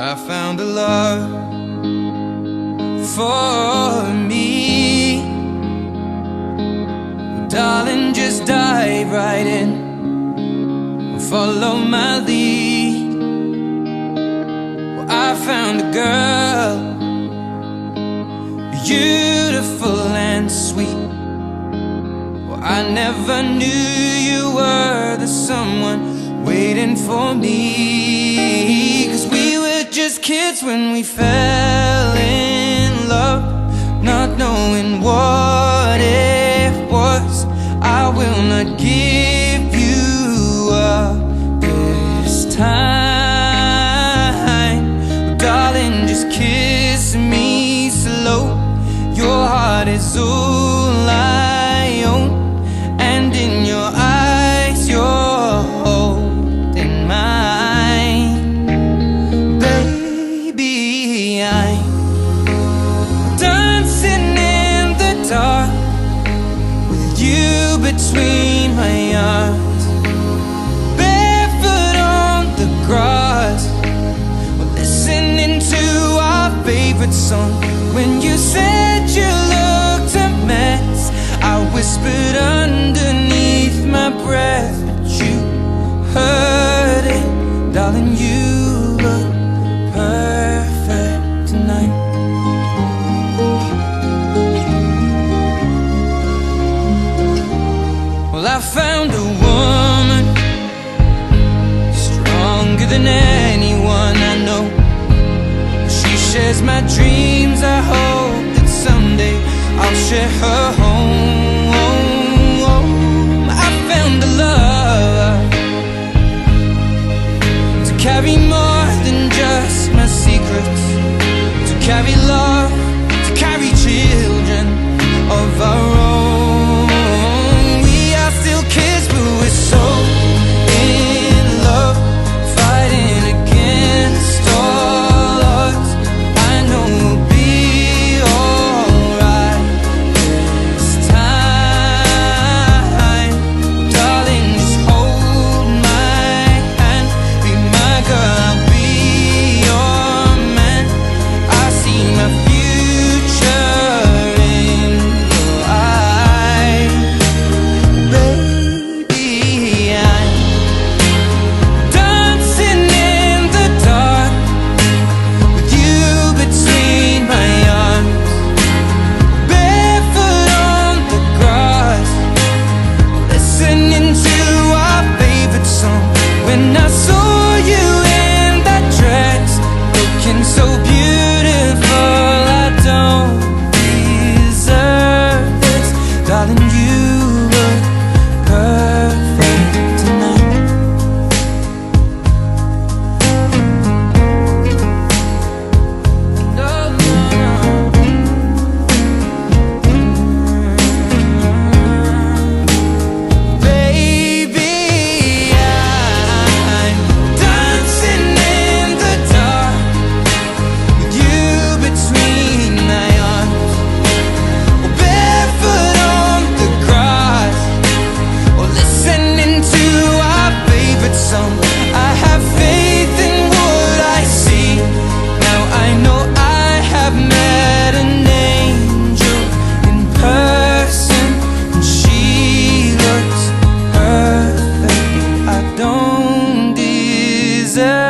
I found a love for me. Darling, just dive right in, follow my lead. Well, I found a girl, beautiful and sweet. Well, I never knew you were the someone waiting for me. 'Cause we were just kids when we fell in love, not knowing what it was. I will not give you up this time. Darling, just kiss me slow. Your heart is all I own, and in your eyes you're holding mine. Baby, I'm dancing in the dark with you between my arms, barefoot on the grass. We're listening to our favorite song. When you said you looked a mess, I whispered underneath my breath, but you heard it. Darling, you look perfect tonight. Well, I found a woman stronger than anyone I know. She shares my dreams. I hope that someday I'll share her home. I found a love to carry more than just my secrets, to carry love, to carry children of our own. We are still kids, but we're so in love, fighting against all odds. I know we'll be alright this time. Darling, just hold my hand, be my girl, I'll be your man. I see my future in your eyes. Baby, I'm dancing in the dark with you between my arms, barefoot on the grass, listening to our favorite song. When I saw you in that dress, looking so beautiful, I don't deserve this. Darling, you look perfect tonight. No, no, no. Baby, I'm dancing in the dark with you between my arms, or barefoot on the grass, or listening to our favorite song. I have faith in what I see. Now I know I have met an angel in person, and she looks perfect. I don't deserve